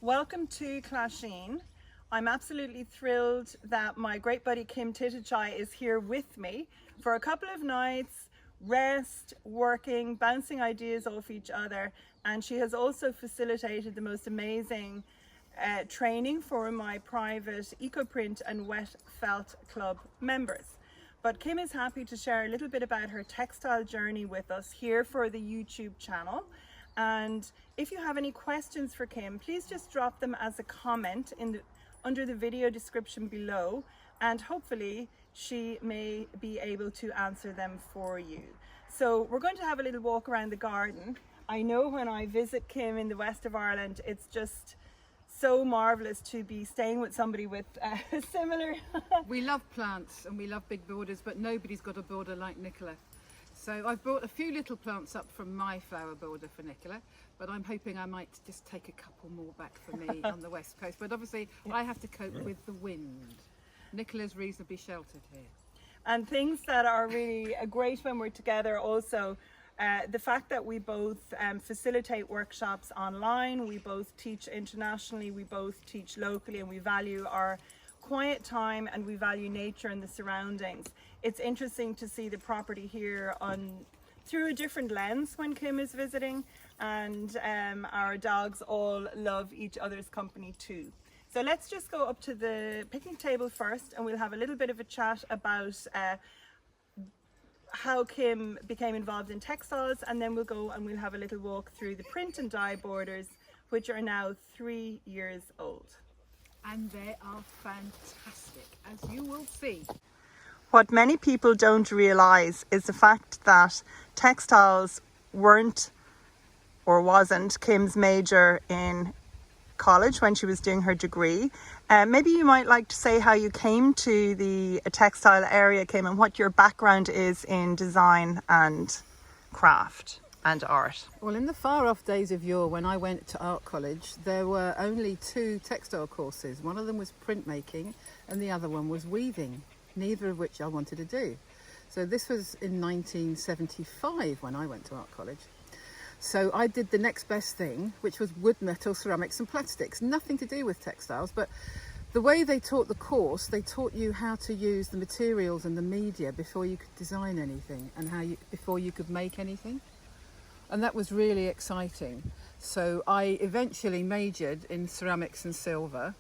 Welcome to Clasheen. I'm absolutely thrilled that my great buddy Kim Thittichai is here with me for a couple of nights, rest, working, bouncing ideas off each other, and she has also facilitated the most amazing training for my private EcoPrint and Wet Felt Club members. But Kim is happy to share a little bit about her textile journey with us here for the YouTube channel. And if you have any questions for Kim, please just drop them as a comment under the video description below, and hopefully she may be able to answer them for you. So we're going to have a little walk around the garden. I know when I visit Kim in the west of Ireland, it's just so marvelous to be staying with somebody with similar We love plants and we love big borders, but nobody's got a border like Nicola. So I've brought a few little plants up from my flower border for Nicola, but I'm hoping I might just take a couple more back for me on the west coast. But obviously I have to cope with the wind. Nicola's reasonably sheltered here. And things that are really great when we're together also, the fact that we both facilitate workshops online, we both teach internationally, we both teach locally, and we value our quiet time and we value nature and the surroundings. It's interesting to see the property here through a different lens when Kim is visiting, and our dogs all love each other's company too. So let's just go up to the picnic table first and we'll have a little bit of a chat about how Kim became involved in textiles, and then we'll go and we'll have a little walk through the print and dye borders, which are now 3 years old. And they are fantastic, as you will see. What many people don't realise is the fact that textiles weren't or wasn't Kim's major in college when she was doing her degree. Maybe you might like to say how you came to the textile area, Kim, and what your background is in design and craft and art. Well, in the far off days of yore, when I went to art college, there were only 2 textile courses. One of them was printmaking and the other one was weaving, neither of which I wanted to do. So this was in 1975 when I went to art college. So I did the next best thing, which was wood, metal, ceramics and plastics. Nothing to do with textiles, but the way they taught the course, they taught you how to use the materials and the media before you could design anything, and before you could make anything. And that was really exciting. So I eventually majored in ceramics and silver,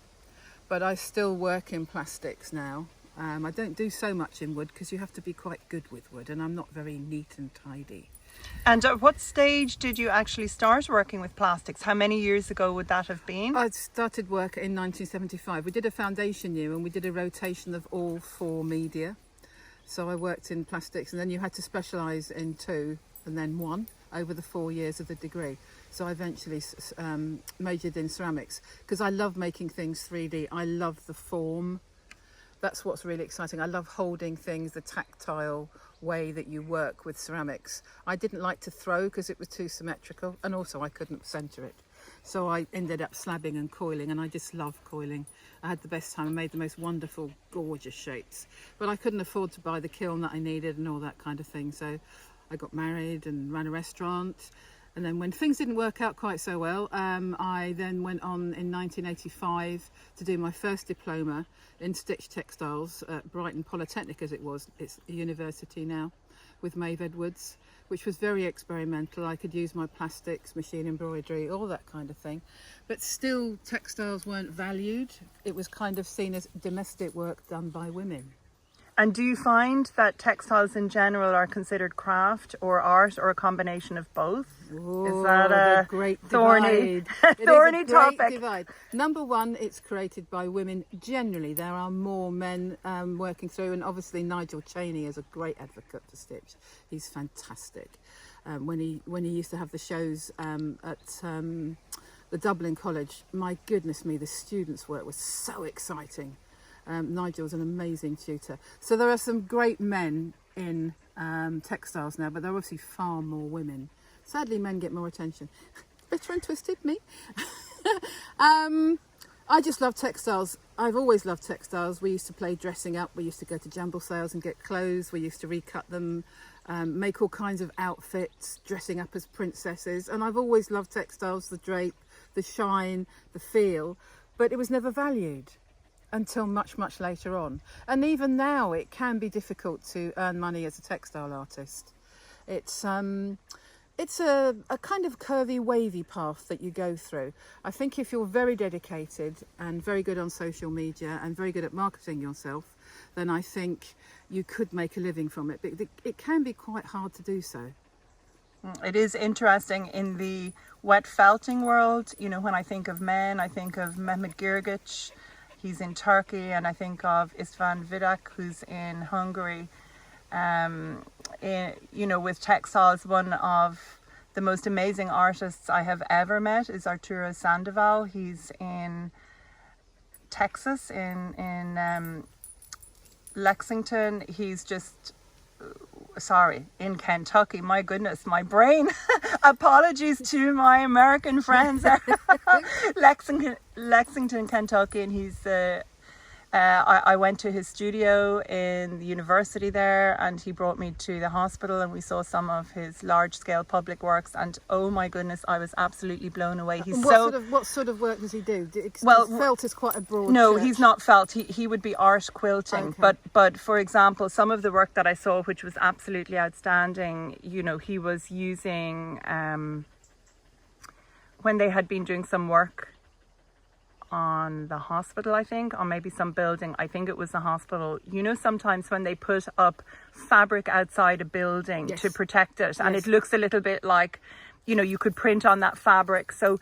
but I still work in plastics now. I don't do so much in wood because you have to be quite good with wood, and I'm not very neat and tidy. And at what stage did you actually start working with plastics? How many years ago would that have been? I started work in 1975. We did a foundation year and we did a rotation of all 4 media. So I worked in plastics, and then you had to specialise in 2 and then 1 over the 4 years of the degree. So I eventually majored in ceramics because I love making things 3D. I love the form. That's what's really exciting. I love holding things, the tactile way that you work with ceramics. I didn't like to throw because it was too symmetrical, and also I couldn't centre it. So I ended up slabbing and coiling, and I just love coiling. I had the best time. I made the most wonderful, gorgeous shapes. But I couldn't afford to buy the kiln that I needed and all that kind of thing. So I got married and ran a restaurant. And then when things didn't work out quite so well, I then went on in 1985 to do my first diploma in stitch textiles at Brighton Polytechnic, as it was. It's a university now, with Maeve Edwards, which was very experimental. I could use my plastics, machine embroidery, all that kind of thing. But still, textiles weren't valued. It was kind of seen as domestic work done by women. And do you find that textiles in general are considered craft or art, or a combination of both? Oh, is that a great thorny, divide. thorny It is a great topic? divide. Number one, it's created by women. Generally, there are more men working through, and obviously Nigel Cheney is a great advocate for stitch. He's fantastic. When he used to have the shows at the Dublin College, my goodness me, the students' work was so exciting. Nigel's an amazing tutor. So there are some great men in textiles now, but there are obviously far more women. Sadly, men get more attention. Bitter and twisted, me. I just love textiles. I've always loved textiles. We used to play dressing up. We used to go to jumble sales and get clothes. We used to recut them, make all kinds of outfits, dressing up as princesses. And I've always loved textiles, the drape, the shine, the feel, but it was never valued until much, much later on. And even now it can be difficult to earn money as a textile artist. It's a kind of curvy, wavy path that you go through. I think if you're very dedicated and very good on social media and very good at marketing yourself, then I think you could make a living from it. But it can be quite hard to do so. It is interesting in the wet felting world. You know, when I think of men, I think of Mehmet Girgic, he's in Turkey, and I think of Istvan Vidak, who's in Hungary. You know, with textiles, one of the most amazing artists I have ever met is Arturo Sandoval. He's in Texas, in Lexington. He's just, in Kentucky. My goodness, my brain. Apologies to my American friends. Lexington, Kentucky, and he's I went to his studio in the university there, and he brought me to the hospital, and we saw some of his large-scale public works, and oh my goodness, I was absolutely blown away. He's what sort of work does he do? Well, felt is quite a broad. No, church. He's not felt. He would be art quilting. Okay. But for example, some of the work that I saw, which was absolutely outstanding, you know, he was using when they had been doing some work on the hospital, I think, or maybe some building. I think it was the hospital. You know, sometimes when they put up fabric outside a building Yes. to protect it, and Yes. it looks a little bit like, you know, you could print on that fabric. So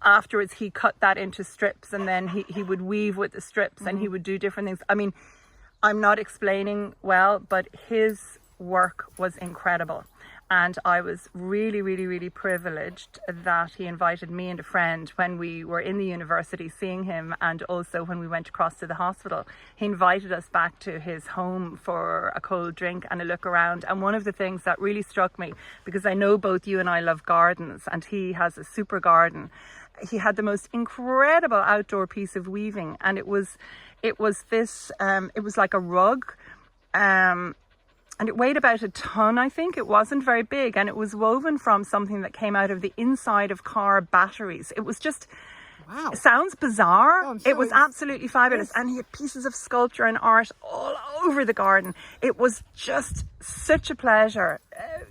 afterwards he cut that into strips, and then he would weave with the strips, and he would do different things. I mean, I'm not explaining well, but his work was incredible. And I was really, really, really privileged that he invited me and a friend when we were in the university seeing him, and also when we went across to the hospital. He invited us back to his home for a cold drink and a look around. And one of the things that really struck me, because I know both you and I love gardens, and he has a super garden, he had the most incredible outdoor piece of weaving, and it was like a rug. And it weighed about a ton, I think. It wasn't very big, and it was woven from something that came out of the inside of car batteries. It was just, Wow. It sounds bizarre. Oh, I'm sure it was absolutely fabulous. Yes. And he had pieces of sculpture and art all over the garden. It was just such a pleasure,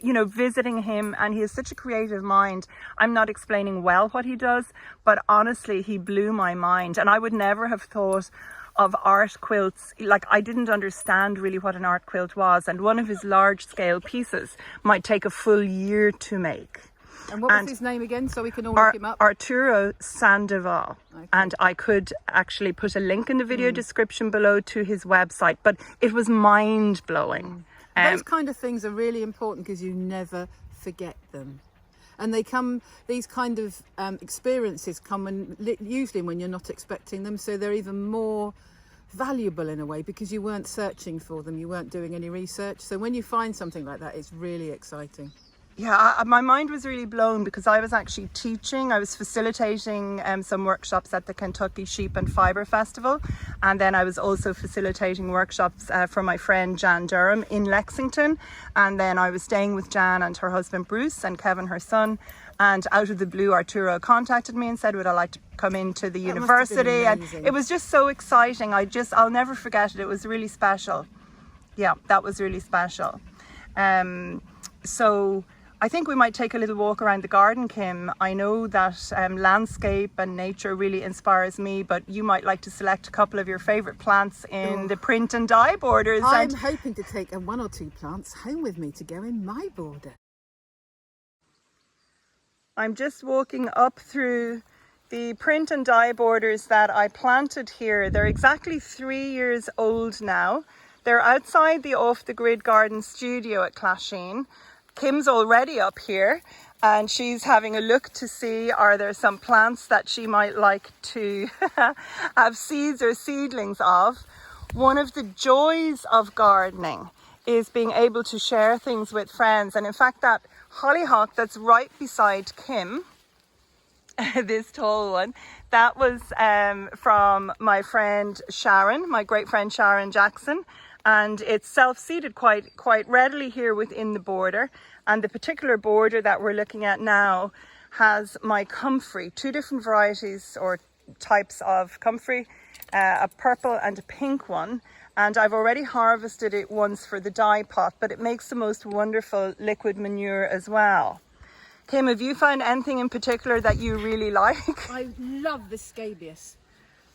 you know, visiting him, and he has such a creative mind. I'm not explaining well what he does, but honestly, he blew my mind. And I would never have thought of art quilts. Like, I didn't understand really what an art quilt was, and one of his large scale pieces might take a full year to make. And what was his name again, so we can all look him up? Arturo Sandoval. Okay. And I could actually put a link in the video description below to his website, but it was mind blowing. Those kind of things are really important because you never forget them. And they come, these kind of experiences come usually when you're not expecting them, so they're even more valuable in a way because you weren't searching for them, you weren't doing any research. So when you find something like that, it's really exciting. Yeah, my mind was really blown because I was actually teaching. I was facilitating some workshops at the Kentucky Sheep and Fibre Festival, and then I was also facilitating workshops for my friend Jan Durham in Lexington, and then I was staying with Jan and her husband Bruce and Kevin, her son, and out of the blue Arturo contacted me and said, would I like to come into the university? And it was just so exciting. I'll never forget it. It was really special. Yeah, that was really special. So I think we might take a little walk around the garden, Kim. I know that landscape and nature really inspires me, but you might like to select a couple of your favourite plants in the print and dye borders. I'm hoping to take one or two plants home with me to go in my border. I'm just walking up through the print and dye borders that I planted here. They're exactly 3 years old now. They're outside the Off the Grid Garden studio at Clasheen. Kim's already up here and she's having a look to see are there some plants that she might like to have seeds or seedlings of. One of the joys of gardening is being able to share things with friends, and in fact that hollyhock that's right beside Kim, this tall one, that was from my friend Sharon, my great friend Sharon Jackson. And it's self-seeded quite readily here within the border. And the particular border that we're looking at now has my comfrey, 2 different varieties or types of comfrey, a purple and a pink one. And I've already harvested it once for the dye pot, but it makes the most wonderful liquid manure as well. Kim, have you found anything in particular that you really like? I love this scabious.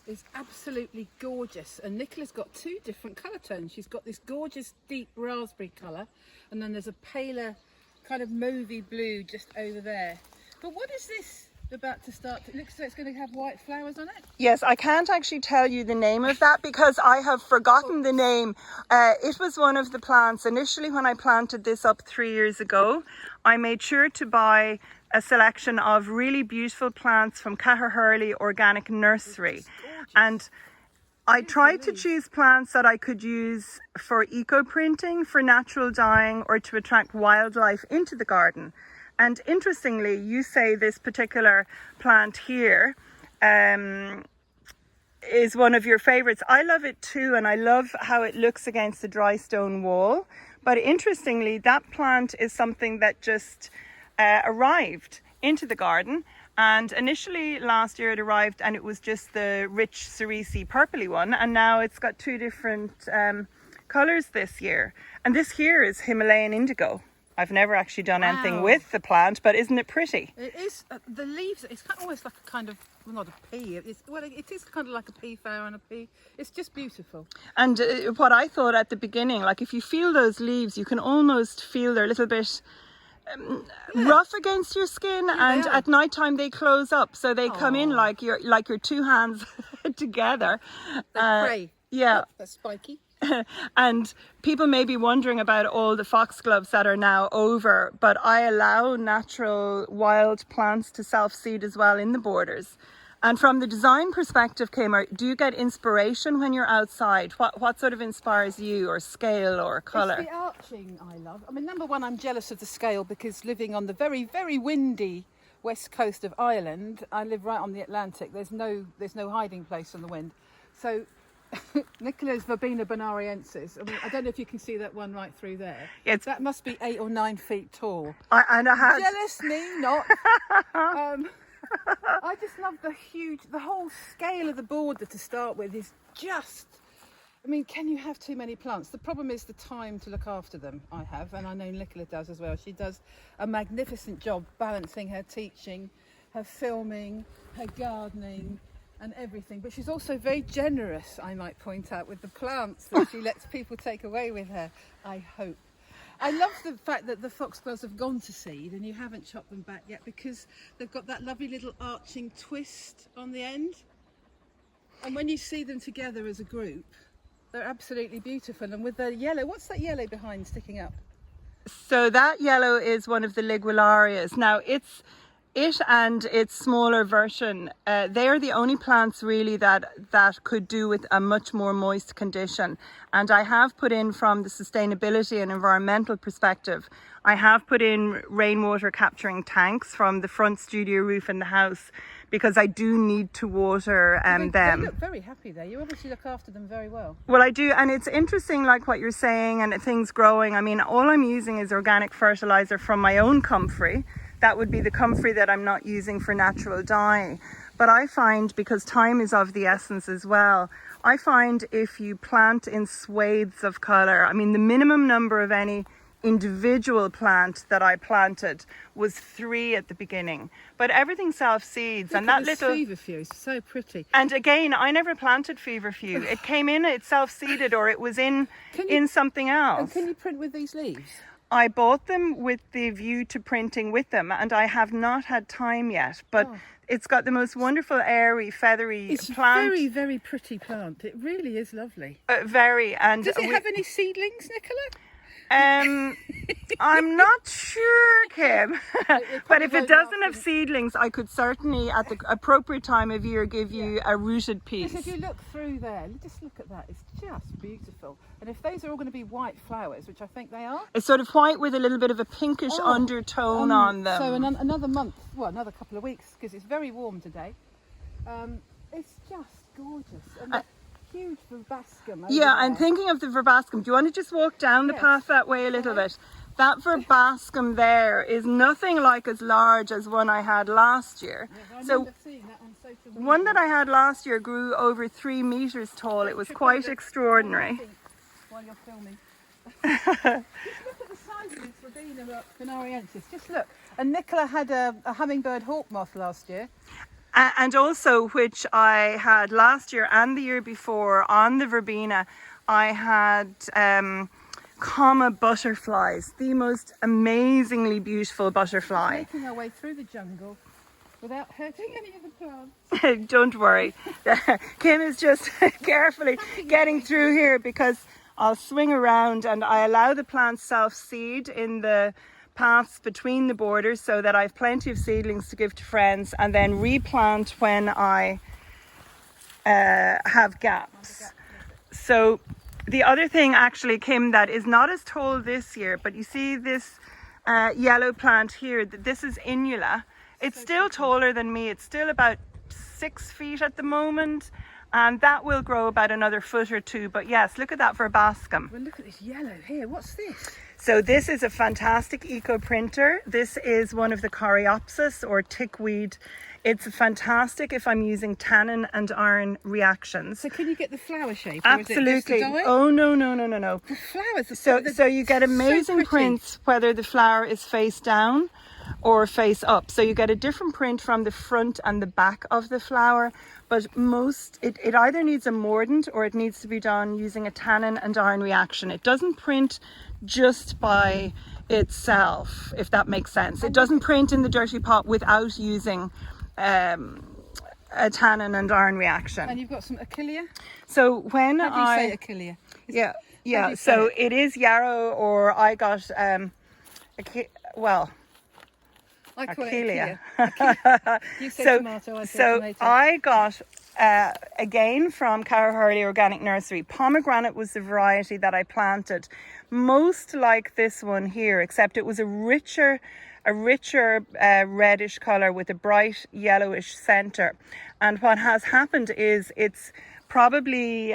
It's absolutely gorgeous. And Nicola's got 2 different colour tones. She's got this gorgeous deep raspberry colour, and then there's a paler kind of mauvey blue just over there. But what is this about to start? It looks like it's going to have white flowers on it. Yes, I can't actually tell you the name of that because I have forgotten the name. It was one of the plants. Initially, when I planted this up 3 years ago, I made sure to buy a selection of really beautiful plants from Caherhurley Organic Nursery. And I tried to choose plants that I could use for eco-printing, for natural dyeing, or to attract wildlife into the garden. And interestingly, you say this particular plant here is one of your favorites. I love it too, and I love how it looks against the dry stone wall. But interestingly, that plant is something that just arrived into the garden. And initially last year it arrived and it was just the rich cerise purpley one. And now it's got 2 different colours this year. And this here is Himalayan indigo. I've never actually done anything with the plant, but isn't it pretty? It is. The leaves, it's kind of almost like a kind of, well, not a pea. It is kind of like a pea flower and a pea. It's just beautiful. And what I thought at the beginning, like if you feel those leaves, you can almost feel they're a little bit rough against your skin, and at night time they close up, so they come in like your 2 hands together. They pray. Yeah. That's spiky. And people may be wondering about all the foxgloves that are now over, but I allow natural wild plants to self-seed as well in the borders. And from the design perspective, Kim, do you get inspiration when you're outside? What sort of inspires you, or scale or colour? It's the arching I love. I mean, number one, I'm jealous of the scale because living on the very, very windy west coast of Ireland, I live right on the Atlantic. There's no hiding place from the wind. So Nicola's Verbena bonariensis. I mean, I don't know if you can see that one right through there. Yeah, that must be 8 or 9 feet tall. I had... Jealous me, not. I just love the whole scale of the border to start with is just, I mean, can you have too many plants? The problem is the time to look after them. I have, and I know Nicola does as well. She does a magnificent job balancing her teaching, her filming, her gardening, and everything. But she's also very generous, I might point out, with the plants that she lets people take away with her, I hope. I love the fact that the foxgloves have gone to seed and you haven't chopped them back yet, because they've got that lovely little arching twist on the end. And when you see them together as a group, they're absolutely beautiful. And with the yellow, what's that yellow behind sticking up? So that yellow is one of the Liguellarias. Now it and its smaller version, they are the only plants really that could do with a much more moist condition. And I have put in, from the sustainability and environmental perspective, I have put in rainwater capturing tanks from the front studio roof in the house, because I do need to water them. They look very happy there. You obviously look after them very well. Well, I do, and it's interesting, like what you're saying, and things growing. I mean, all I'm using is organic fertilizer from my own comfrey. That would be the comfrey that I'm not using for natural dye. But I find, because time is of the essence as well, I find if you plant in swathes of colour, I mean, the minimum number of any individual plant that I planted was 3 at the beginning, but everything self-seeds. And that little feverfew is so pretty. And again, I never planted feverfew. It came in, it self-seeded, or it was in something else. And can you print with these leaves? I bought them with the view to printing with them, and I have not had time yet, but it's got the most wonderful airy feathery it's plant. Very, very pretty plant. It really is lovely. Very. And does it have any seedlings, Nicola? I'm not sure, Kim. But if it doesn't have seedlings, I could certainly at the appropriate time of year give you a rooted piece. Because if you look through there, just look at that, it's just beautiful. And if those are all going to be white flowers, which I think they are, it's sort of white with a little bit of a pinkish undertone on them. So another month, well, another couple of weeks, because it's very warm today. It's just gorgeous. And huge verbascum. Yeah, I'm thinking of the verbascum. Do you want to just walk down the path that way a little bit? That verbascum there is nothing like as large as one I had last year. Yeah, I so remember seeing that on social media. one that I had last year grew over 3 meters tall. It was quite extraordinary. While you're filming. Just look at the size of this Verbena canariensis. Just look. And Nicola had a hummingbird hawk moth last year. And also, which I had last year and the year before on the verbena, I had comma butterflies, the most amazingly beautiful butterfly. Making our way through the jungle without hurting any of the plants. Don't worry. Kim is just carefully getting through here because I'll swing around and I allow the plants self-seed in the paths between the borders so that I have plenty of seedlings to give to friends and then replant when I have gaps. So the other thing actually, Kim, that is not as tall this year, but you see this yellow plant here, this is Inula. It's still taller than me. It's still about 6 feet at the moment. And that will grow about another foot or two. But yes, look at that verbascum. Well, look at this yellow here. What's this? So this is a fantastic eco printer. This is one of the Coreopsis or tickweed. It's fantastic if I'm using tannin and iron reactions. So can you get the flower shape? Absolutely. Or is it just a dye? Oh no. The flowers are So you get amazing so prints whether the flower is face down or face up. So you get a different print from the front and the back of the flower. But it either needs a mordant or it needs to be done using a tannin and iron reaction. It doesn't print just by itself, if that makes sense. It doesn't print in the dirty pot without using a tannin and iron reaction. And you've got some Achillea? So when How do you say Achillea? Yeah. So it is yarrow, or I got I call Achillea. it Achillea. You said tomato, I said tomato. I got, again from Cara Hurley Organic Nursery, pomegranate was the variety that I planted. Most like this one here, except it was a richer reddish colour with a bright yellowish centre. And what has happened is it's probably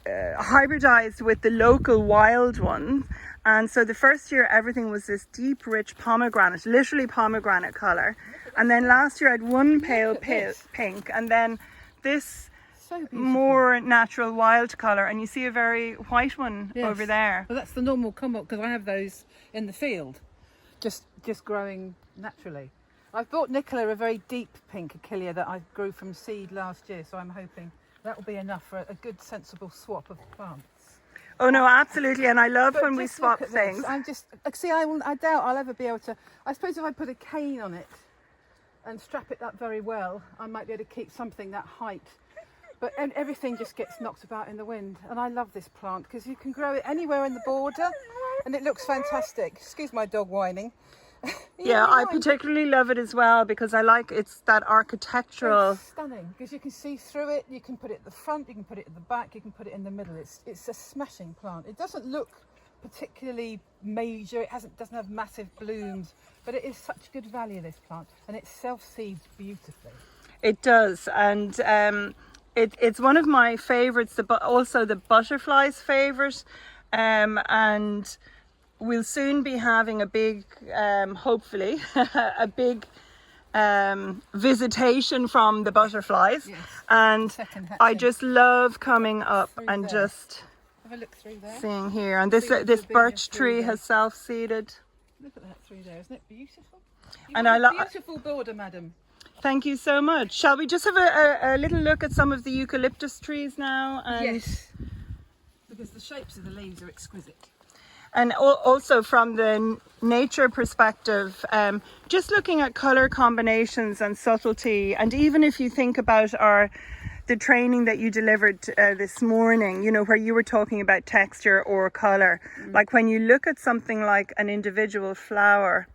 hybridized with the local wild one. And so the first year everything was this deep rich pomegranate, literally pomegranate colour. And then last year I had one pale pink, and then this more natural wild colour, and you see a very white one over there. Well, that's the normal common, because I have those in the field, just growing naturally. I've bought Nicola a very deep pink Achillea that I grew from seed last year, so I'm hoping that will be enough for a good sensible swap of plants. Oh no, absolutely, and I love when we just swap look at things. This. I'm just, see, I doubt I'll ever be able to. I suppose if I put a cane on it and strap it up very well, I might be able to keep something that height. But everything just gets knocked about in the wind. And I love this plant because you can grow it anywhere in the border, and it looks fantastic. Excuse my dog whining. Yeah, I particularly love it as well because I like it's that architectural. It's stunning because you can see through it. You can put it at the front, you can put it at the back, you can put it in the middle. It's a smashing plant. It doesn't look particularly major. It doesn't have massive blooms, but it is such good value, this plant, and it self-seeds beautifully. It does, and it's one of my favourites. Also the butterfly's favourite, and we'll soon be having a big, hopefully, a big visitation from the butterflies. Yes. And I just love coming up and there. just have a look through there. Seeing here. And this birch tree has self-seeded. Look at that through there, isn't it beautiful? And I love beautiful border, madam. Thank you so much. Shall we just have a little look at some of the eucalyptus trees now? And yes, because the shapes of the leaves are exquisite. And also from the nature perspective, just looking at colour combinations and subtlety, and even if you think about the training that you delivered this morning, you know, where you were talking about texture or colour, like when you look at something like an individual flower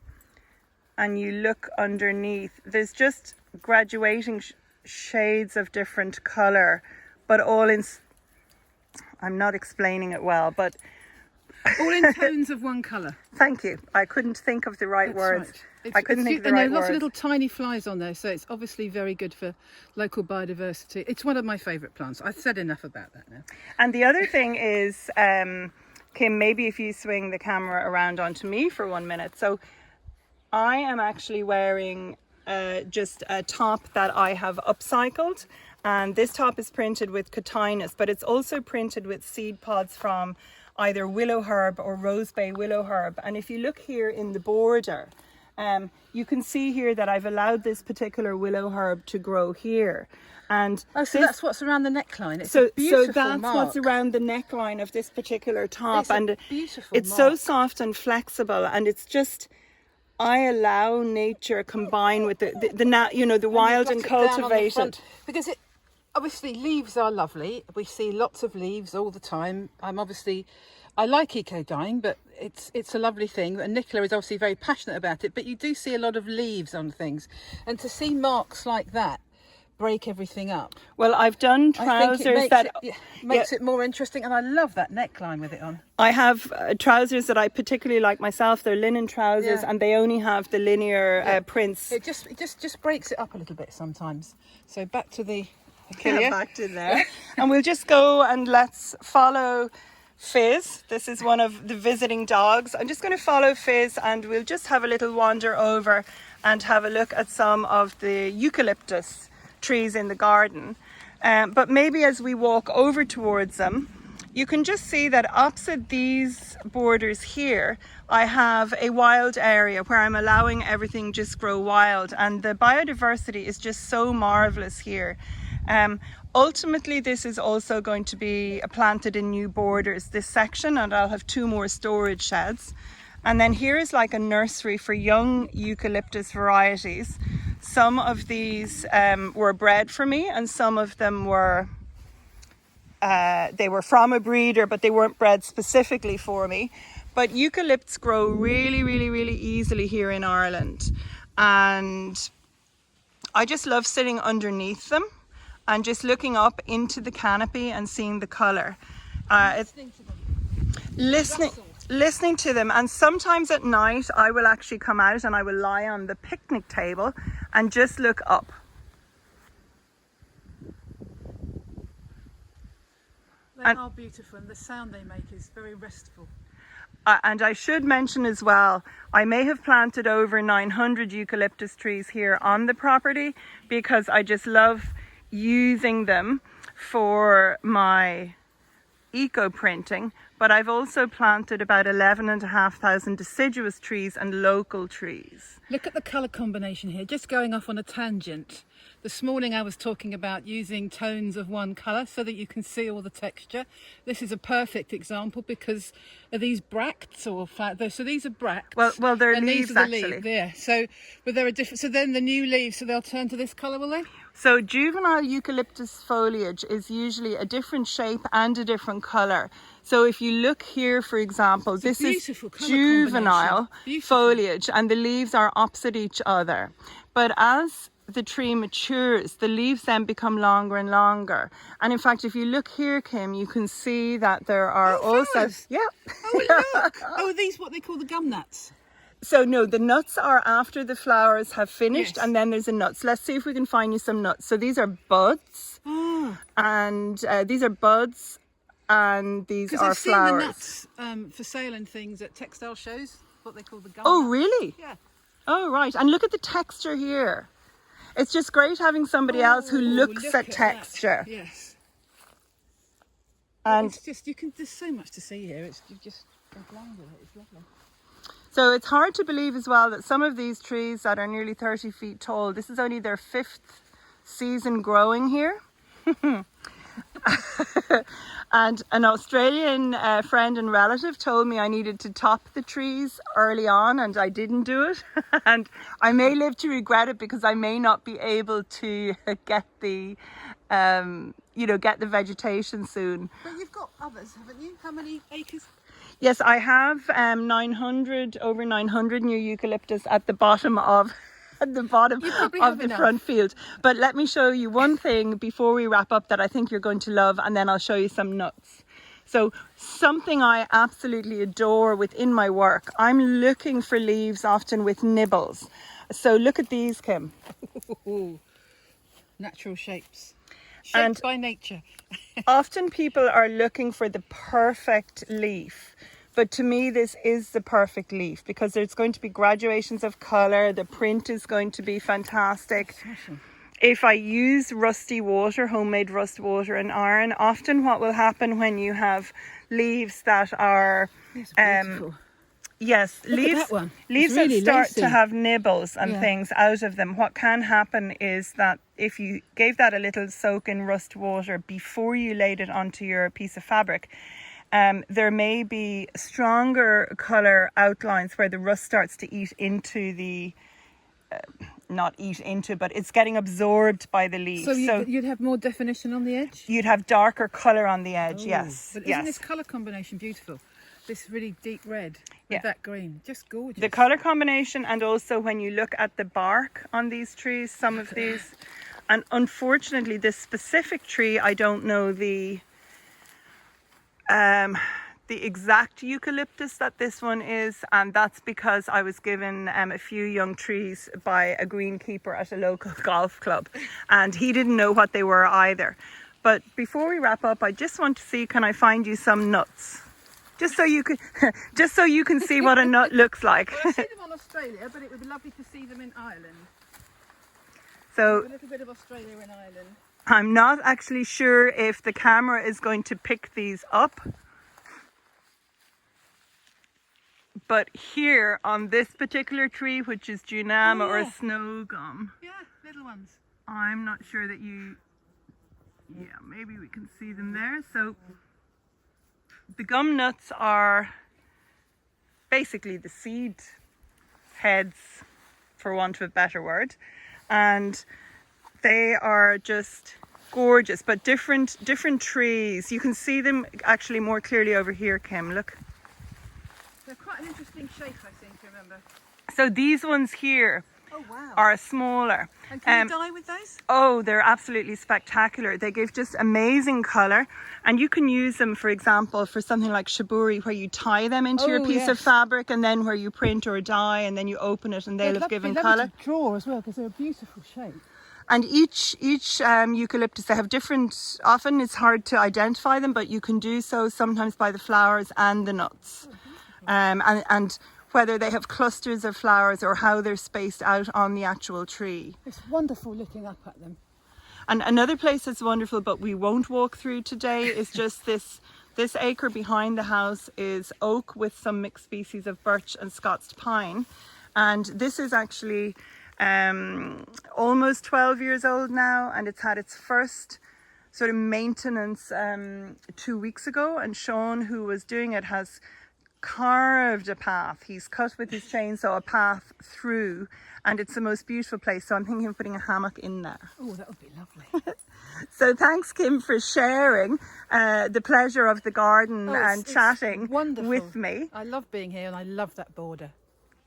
and you look underneath, there's just graduating shades of different colour, but all in, I'm not explaining it well, but all in tones of one colour. Thank you. I couldn't think of the right words. Right. I couldn't think of the right right words. And there are lots of words. little tiny flies on there, so it's obviously very good for local biodiversity. It's one of my favourite plants. I've said enough about that now. And the other thing is, Kim, maybe if you swing the camera around onto me for 1 minute. So I am actually wearing just a top that I have upcycled, and this top is printed with cotinus, but it's also printed with seed pods from either willow herb or rosebay willow herb. And if you look here in the border, you can see here that I've allowed this particular willow herb to grow here. And so that's what's around the neckline. It's so a beautiful that's mark. what's around the neckline of this particular top. It's a and beautiful it's mark. so soft and flexible, and it's just, I allow nature combine with the wild and cultivated. Because it obviously, leaves are lovely. We see lots of leaves all the time. I like eco dyeing, but it's a lovely thing, and Nicola is obviously very passionate about it. But you do see a lot of leaves on things, and to see marks like that break everything up. Well, I've done trousers that makes it more interesting, and I love that neckline with it on. I have trousers that I particularly like myself. They're linen trousers, and they only have the linear prints. It just breaks it up a little bit sometimes. So back to the back to there, and we'll just go and let's follow Fizz. This is one of the visiting dogs. I'm just going to follow Fizz, and we'll just have a little wander over and have a look at some of the eucalyptus trees in the garden. But maybe as we walk over towards them, you can just see that opposite these borders here, I have a wild area where I'm allowing everything just grow wild, and the biodiversity is just so marvelous here. Ultimately, this is also going to be planted in new borders, this section, and I'll have 2 more storage sheds. And then here is like a nursery for young eucalyptus varieties. Some of these were bred for me, and some of them were they were from a breeder, but they weren't bred specifically for me. But eucalypts grow really, really, really easily here in Ireland, and I just love sitting underneath them and just looking up into the canopy and seeing the colour. Listening to them, and sometimes at night I will actually come out and I will lie on the picnic table and just look up. They are beautiful, and the sound they make is very restful. And I should mention as well, I may have planted over 900 eucalyptus trees here on the property because I just love using them for my eco printing, but I've also planted about 11,500 deciduous trees and local trees. Look at the colour combination here. Just going off on a tangent, this morning I was talking about using tones of one colour so that you can see all the texture. This is a perfect example because are these bracts or so these are bracts. Well, they're and leaves these are the actually. Leaves, yeah. So, but there are different. So then the new leaves, so they'll turn to this colour, will they? So juvenile eucalyptus foliage is usually a different shape and a different colour. So if you look here, for example, this is juvenile foliage, and the leaves are opposite each other. But as the tree matures, the leaves then become longer and longer. And in fact, if you look here, Kim, you can see that there are flowers. Yeah. Oh, look. Oh, are these what they call the gum nuts? So no, the nuts are after the flowers have finished, and then there's the nuts. Let's see if we can find you some nuts. So these are buds, and these are buds, and these are flowers. Because I've seen the nuts for sale and things at textile shows, what they call the gum Oh, nuts. really? Yeah. Oh, right. And look at the texture here. It's just great having somebody else who looks at texture. That. Yes. And it's just, there's so much to see here. You just go blind with it. It's lovely. So it's hard to believe as well that some of these trees that are nearly 30 feet tall, this is only their 5th season growing here. And an Australian friend and relative told me I needed to top the trees early on, and I didn't do it. And I may live to regret it because I may not be able to get the, get the vegetation soon. But you've got others, haven't you? How many acres? Yes, I have over 900 new eucalyptus at the bottom of the front field. But let me show you one thing before we wrap up that I think you're going to love, and then I'll show you some nuts. So something I absolutely adore within my work, I'm looking for leaves often with nibbles. So look at these, Kim. Natural shapes. Shaped by nature. Often people are looking for the perfect leaf, but to me this is the perfect leaf because there's going to be graduations of colour, the print is going to be fantastic. If I use rusty water, homemade rust water and iron, often what will happen when you have leaves that are yes, leaves really that start lacy. to have nibbles and things out of them. What can happen is that if you gave that a little soak in rust water before you laid it onto your piece of fabric, there may be stronger colour outlines where the rust starts to eat into the, not eat into, but it's getting absorbed by the leaf. So you'd have more definition on the edge? You'd have darker colour on the edge, yes. But isn't this colour combination beautiful? This really deep red with that green, just gorgeous. The colour combination, and also when you look at the bark on these trees, some of these, and unfortunately this specific tree, I don't know the exact eucalyptus that this one is, and that's because I was given a few young trees by a greenkeeper at a local golf club, and he didn't know what they were either. But before we wrap up, I just want to see, can I find you some nuts? Just so you can see what a nut looks like. Well, I've seen them on Australia, but it would be lovely to see them in Ireland. So a little bit of Australia in Ireland. I'm not actually sure if the camera is going to pick these up. But here on this particular tree, which is Junama or snow gum. Yeah, little ones. I'm not sure that maybe we can see them there. So the gum nuts are basically the seed heads, for want of a better word, and they are just gorgeous, but different trees. You can see them actually more clearly over here, Kim, look. They're quite an interesting shape, I seem to remember. So these ones here are smaller. And can you dye with those? Oh, they're absolutely spectacular. They give just amazing colour, and you can use them, for example, for something like shibori, where you tie them into your piece of fabric, and then where you print or dye, and then you open it and they'll have given colour. To draw as well, because they're a beautiful shape. And each eucalyptus, they have different, often it's hard to identify them, but you can do so sometimes by the flowers and the nuts. And whether they have clusters of flowers or how they're spaced out on the actual tree. It's wonderful looking up at them. And another place that's wonderful, but we won't walk through today, is just this acre behind the house is oak with some mixed species of birch and Scots pine. And this is actually almost 12 years old now, and it's had its first sort of maintenance 2 weeks ago, and Sean, who was doing it, has carved a path. He's cut with his chainsaw a path through, and it's the most beautiful place. So I'm thinking of putting a hammock in there. Oh, that would be lovely. So thanks, Kim, for sharing the pleasure of the garden and chatting with me. I love being here, and I love that border.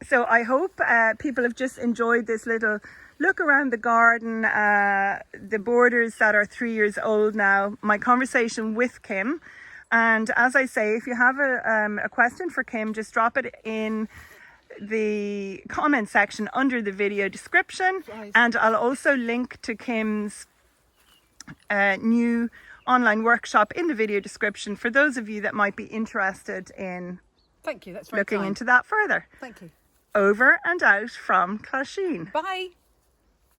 So I hope people have just enjoyed this little look around the garden, the borders that are 3 years old now, my conversation with Kim. And as I say, if you have a question for Kim, just drop it in the comment section under the video description. Right. And I'll also link to Kim's new online workshop in the video description for those of you that might be interested in Thank you. That's very looking kind. into that further. Thank you. Over and out from Clasheen. Bye.